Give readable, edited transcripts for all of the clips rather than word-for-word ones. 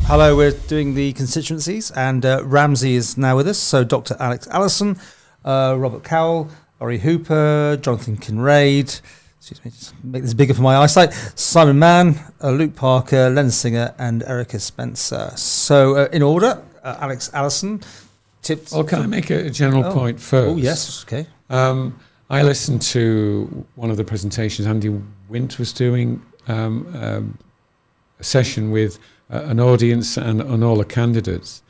Hello, we're doing the constituencies, and Ramsey is now with us. So Dr. Alex Allison, Robert Cowell, Ori Hooper, Jonathan Kinraid, excuse me, just make this bigger for my eyesight, Simon Mann, Luke Parker, Len Singer, and Erica Spencer. So in order, Alex Allison, tips. Well, can I make a general point first? Oh, yes, okay. I listened to one of the presentations Andy Wint was doing, a session with an audience and all the candidates.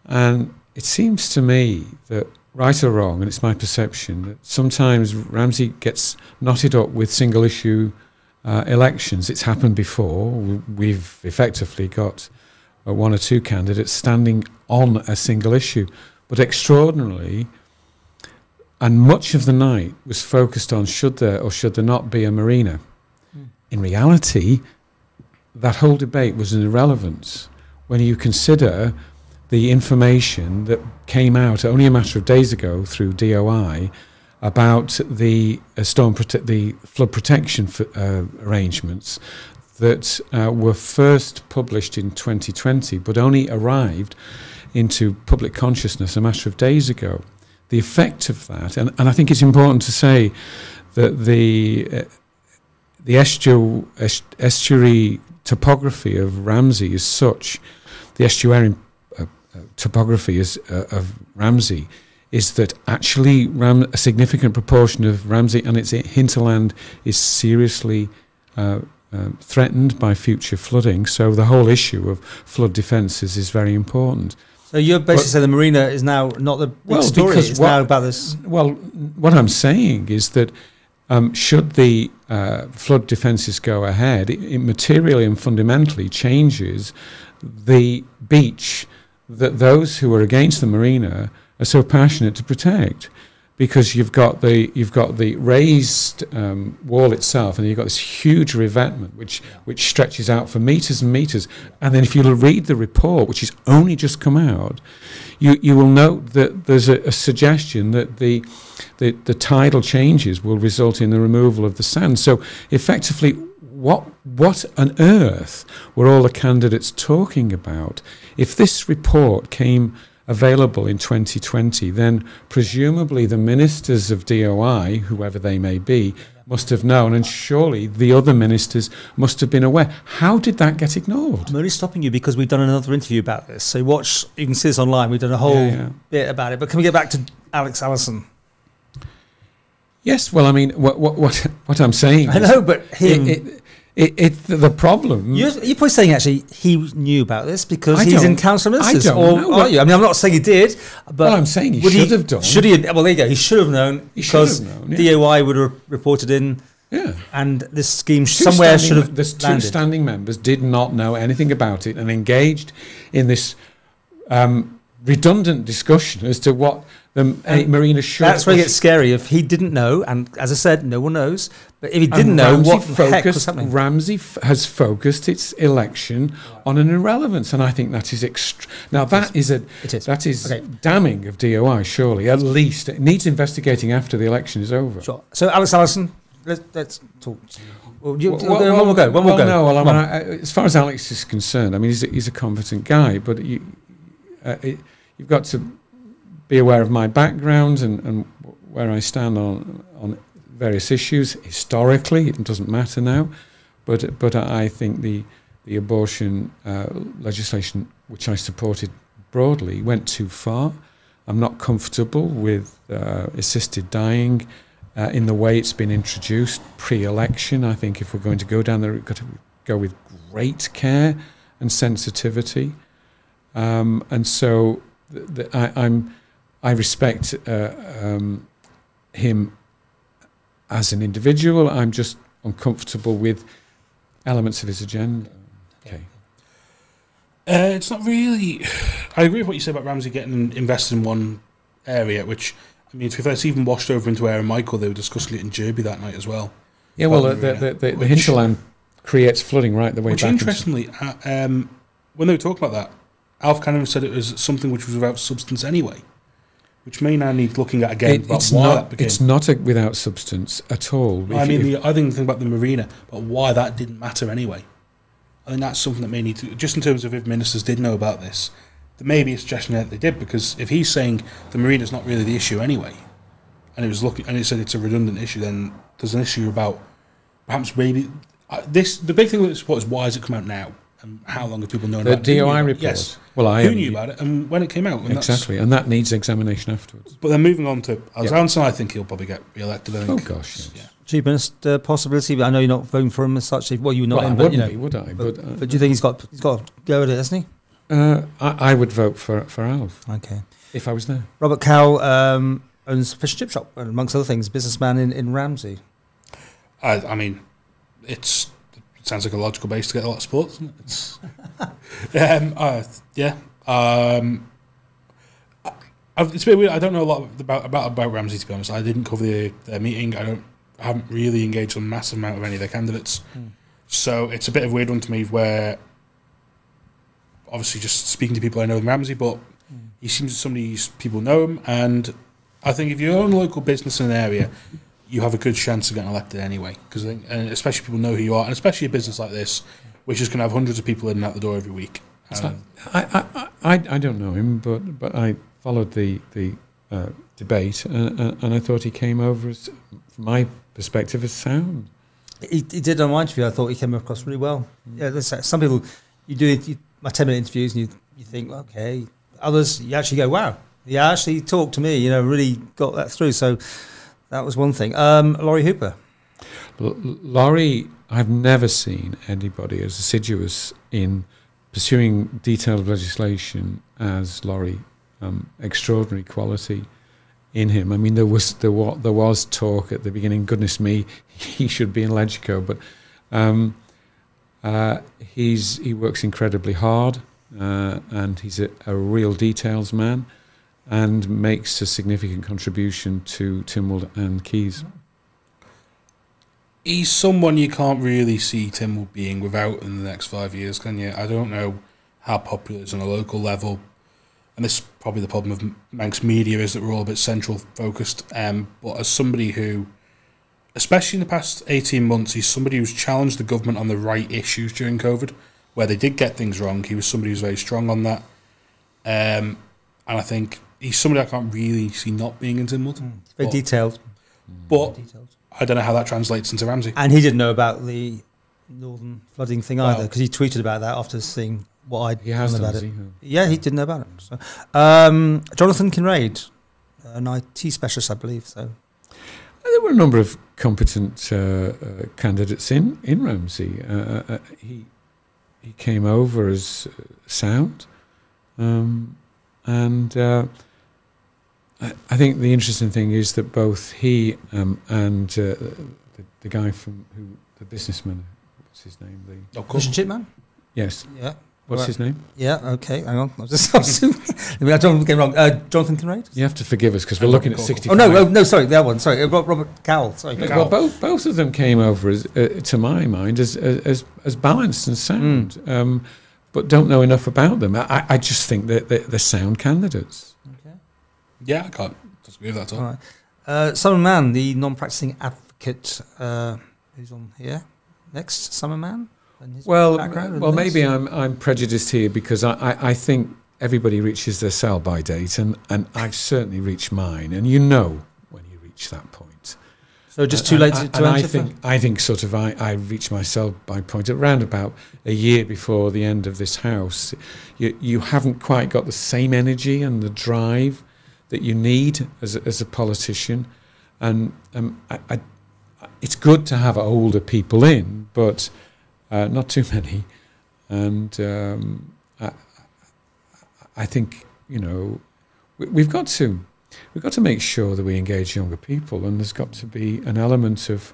And it seems to me that, right or wrong, and it's my perception, that sometimes Ramsey gets knotted up with single issue elections. It's happened before. We've effectively got one or two candidates standing on a single issue. But extraordinarily, and much of the night was focused on should there or should there not be a marina. In reality, that whole debate was an irrelevance when you consider the information that came out only a matter of days ago through DOI about the the flood protection arrangements that were first published in 2020 but only arrived into public consciousness a matter of days ago. The effect of that, and I think it's important to say that the estuary topography of Ramsey is such, the estuarian topography of Ramsey is that actually a significant proportion of Ramsey and its hinterland is seriously threatened by future flooding. So the whole issue of flood defences is very important. So you're basically saying the marina is now not the big story, it's now about this... Well, what I'm saying is that should the flood defences go ahead, it materially and fundamentally changes the beach that those who are against the marina are so passionate to protect, because you've got the raised wall itself, and you've got this huge revetment which stretches out for metres and metres. And then if you read the report, which has only just come out, you will note that there's a suggestion that the tidal changes will result in the removal of the sand. So effectively, what on earth were all the candidates talking about? If this report came available in 2020, then presumably the ministers of DOI, whoever they may be, must have known, and surely the other ministers must have been aware. How did that get ignored? I'm only stopping you because we've done another interview about this. So you can see this online. We've done a whole bit about it. But can we get back to Alex Allison? Yes. Well, I mean, what I'm saying. I know, but him. The problem. You're probably saying actually he knew about this because he's in council of ministers. I don't know. Are you? I mean, I'm not saying he did, but well, I'm saying he should have done. Should he? Well, there you go. He should have known because DOI would have reported in. Yeah. And this scheme somewhere should have. The two standing members did not know anything about it and engaged in this redundant discussion as to what the marina should. That's where it gets scary. If he didn't know, and as I said, no one knows. But if he didn't know, what the heck was happening? Ramsey has focused its election on an irrelevance, and I think that is now that is damning of DOI. Surely, at least it needs investigating after the election is over. Sure. So, Alex Allison, let's talk. One more go. No, well, as far as Alex is concerned, I mean, he's a competent guy, but you've got to be aware of my background and where I stand on various issues historically. It doesn't matter now, but I think the abortion legislation, which I supported broadly, went too far. I'm not comfortable with assisted dying in the way it's been introduced pre-election. I think if we're going to go down there, we've got to go with great care and sensitivity. And so I respect him as an individual. I'm just uncomfortable with elements of his agenda. Okay. It's not really... I agree with what you said about Ramsey getting invested in one area, which, I mean, to be fair, it's even washed over into Aaron Michael. They were discussing it in Derby that night as well. Yeah, well, the hinterland creates flooding right the way back. Which, interestingly, when they were talking about that, Alf kind of said it was something which was without substance anyway. which may now need looking at again about why that became. It's not without substance at all. I think the thing about the marina, but why that didn't matter anyway. I think that's something that may need to, just in terms of if ministers did know about this, there may be a suggestion that they did, because if he's saying the marina's not really the issue anyway, and it said it's a redundant issue, then there's an issue about perhaps maybe the big thing with this report is why has it come out now, and how long have people known about it? The DOI report. Yes. Well, who knew about it and when it came out? And exactly, and that needs examination afterwards. But then moving on to Alonso, I think he'll probably get re-elected. I think. Oh gosh, yes. Yeah. Chief Minister possibility, but I know you're not voting for him as such. Well, you're not in, but you know, would I? But do you think he's got to go at it, hasn't he? I would vote for Alf. Okay. If I was there. Robert Cowell owns a fish and chip shop, and amongst other things, businessman in Ramsey. I mean, it sounds like a logical base to get a lot of sports, doesn't it? It's, yeah. It's a bit weird. I don't know a lot about Ramsey, to be honest. I didn't cover their meeting. I haven't really engaged on a massive amount of any of their candidates. So it's a bit of a weird one to me, where obviously just speaking to people I know in Ramsey, but he seems somebody people know him, and I think if you own a local business in an area, you have a good chance of getting elected anyway, because and especially people know who you are, and especially a business like this, which is going to have hundreds of people in and out the door every week. I don't know him, but I followed the debate, and I thought he came over as, from my perspective, as sound. He did on my interview. I thought he came across really well. Yeah, some people you do my 10-minute interviews and you think okay. Others you actually go wow. He actually talked to me. Really got that through. So that was one thing. Laurie Hooper. Laurie, I've never seen anybody as assiduous in pursuing detailed legislation as Laurie. Extraordinary quality in him. I mean, there was talk at the beginning. Goodness me, he should be in Legico, but he works incredibly hard, and he's a real details man, and makes a significant contribution to Tynwald and Keys. He's someone you can't really see Tynwald being without in the next 5 years, can you? I don't know how popular it is on a local level. And this is probably the problem of Manx media, is that we're all a bit central focused. But as somebody who, especially in the past 18 months, he's somebody who's challenged the government on the right issues during COVID, where they did get things wrong. He was somebody who's very strong on that. And I think he's somebody I can't really see not being in Tynwald. Very detailed. But I don't know how that translates into Ramsey. And he didn't know about the northern flooding thing either, because he tweeted about that after seeing what I'd done about it. Yeah, he didn't know about it. So, Jonathan Kinraid, an IT specialist, I believe. So there were a number of competent candidates in Ramsey. He came over as sound, and I think the interesting thing is that both he and the guy the businessman, what's his name? Fish and Chip Man? Yes. Yeah. What's his name? Yeah, okay, hang on. I don't get it wrong. Jonathan Kinraid? You have to forgive us because we're looking at 65. Oh, no, sorry, the other one. Sorry, Robert Cowell. Sorry. Well, both of them came over, as, to my mind, as balanced and sound, but don't know enough about them. I just think that they're sound candidates. Okay. Yeah, I can't disagree with that at all. All right. Summer Man, the non-practicing advocate, who's on here. Next, Summer Man? Well, maybe I'm prejudiced here because I think everybody reaches their sell-by date, and I've certainly reached mine, and you know when you reach that point. So just too late to enter? I think sort of I reached my sell-by point at around about a year before the end of this house. You haven't quite got the same energy and the drive that you need as a politician, and it's good to have older people in, but not too many, and I think we've got to make sure that we engage younger people, and there's got to be an element of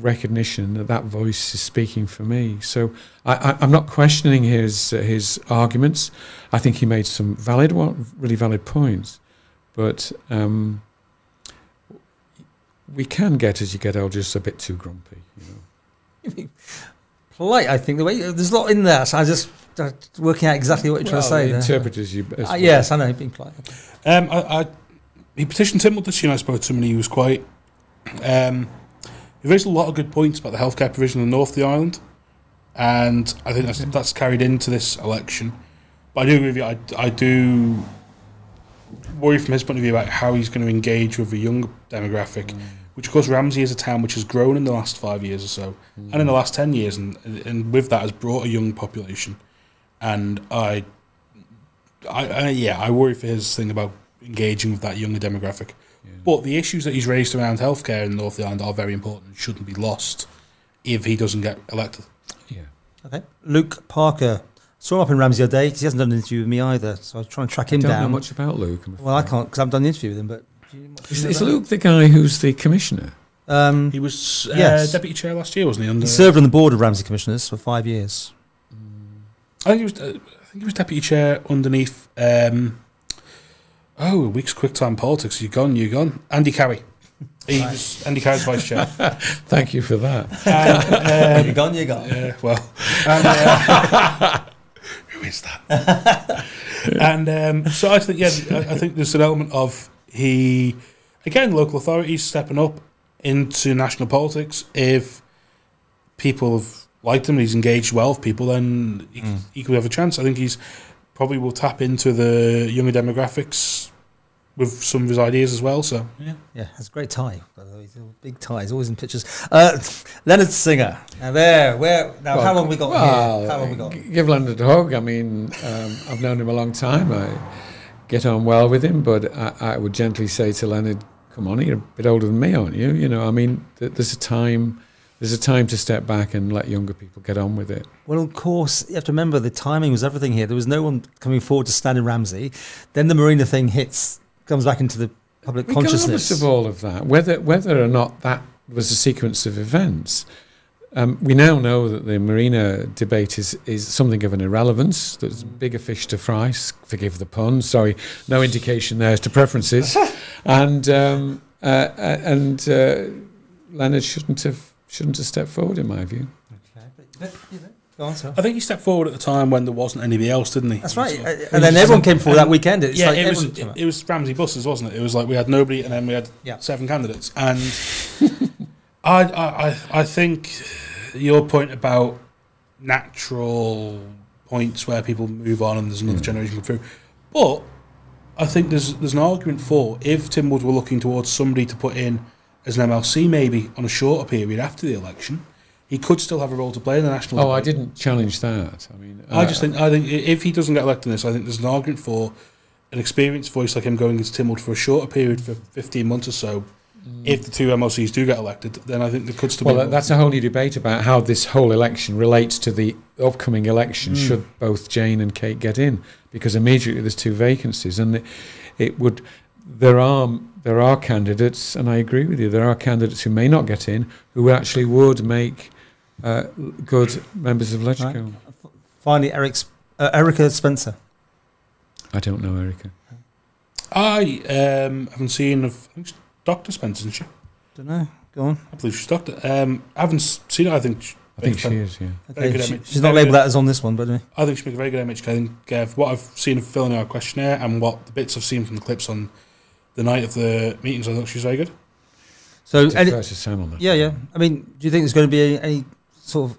recognition that voice is speaking for me. So I'm not questioning his arguments. I think he made some really valid points, but we can get, as you get older, just a bit too grumpy. Polite, I think. The way there's a lot in there, so I just working out exactly what you're trying to say. Interpret as you. Yes, I know, being polite. he petitioned Tim Moulton this year. I spoke to him, and he was quite. He raised a lot of good points about the healthcare provision in the north of the island, and I think that's carried into this election. But I do agree with you. I do worry from his point of view about how he's going to engage with the young demographic, which of course Ramsey is a town which has grown in the last 5 years or so, and in the last 10 years, and with that has brought a young population. And I worry for his thing about engaging with that younger demographic. Yeah. But the issues that he's raised around healthcare in the North of the Island are very important and shouldn't be lost if he doesn't get elected. Yeah. Okay. Luke Parker. Saw him up in Ramsey the other day. He hasn't done an interview with me either, so I was trying to track him down. I don't know much about Luke. Well, I can't because I haven't done the interview with him. But is Luke the guy who's the commissioner? He was deputy chair last year, wasn't he? He served on the board of Ramsey Commissioners for 5 years. I think he was deputy chair underneath. A week's quick time politics. You're gone. Andy Carey. He was Andy Carey's vice chair. Thank you for that. And, you're gone. Yeah, well. And, who is that? And so I think, I think there's an element of local authorities stepping up into national politics. If people have liked him, he's engaged well with people, then he could have a chance. I think he's probably will tap into the younger demographics with some of his ideas as well. So has a great tie. By the way, big tie. He's always in pictures. Leonard Singer. Now how long have we got here? How long we got? Give Leonard a hug. I mean, I've known him a long time. I get on well with him, but I would gently say to Leonard, "Come on, you're a bit older than me, aren't you?" You know, I mean, there's a time. There's a time to step back and let younger people get on with it. Well, of course, you have to remember the timing was everything here. There was no one coming forward to stand in Ramsey. Then the marina thing comes back into the public consciousness. Regardless of all of that, whether or not that was a sequence of events, we now know that the marina debate is something of an irrelevance. There's bigger fish to fry. Forgive the pun. Sorry, no indication there as to preferences. and Leonard shouldn't have stepped forward, in my view. Okay, go on, sir. I think he stepped forward at the time when there wasn't anybody else, didn't he? That's right. And then everyone came forward that weekend. It was Ramsey buses, wasn't it? It was like we had nobody, and then we had 7 candidates. And I think your point about natural points where people move on and there's another generation come through, but I think there's an argument for if Tim Wood were looking towards somebody to put in as an MLC maybe on a shorter period after the election, he could still have a role to play in the national debate. I didn't challenge that. I mean, I think if he doesn't get elected in this, I think there's an argument for an experienced voice like him going into Tim Wood for a shorter period, for 15 months or so. If the 2 MLCs do get elected, then I think there could still be... Well, that's a whole new debate about how this whole election relates to the upcoming election, should both Jane and Kate get in, because immediately there's 2 vacancies, and there are candidates, and I agree with you, there are candidates who may not get in, who actually would make good members of Legco. Right. Finally, Erica Spencer. I don't know Erica. I haven't seen... Dr. Spencer, isn't she? Don't know. Go on. I believe she's Doctor. I haven't seen her. I think she is, yeah. Okay, she's not labelled that as on this one, but I think she makes a very good MHK. I think what I've seen of filling out a questionnaire and what the bits I've seen from the clips on the night of the meetings, I thought she's very good. So, versus Sam on that. Yeah. I mean, do you think there's going to be any sort of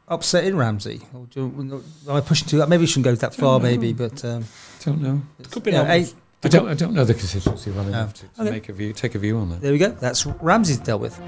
upset in Ramsey? Or am I pushing too? Maybe we shouldn't go that far, maybe, but don't know. It could be I don't know the constituency well enough to take a view on that. There we go. That's Ramsey's dealt with.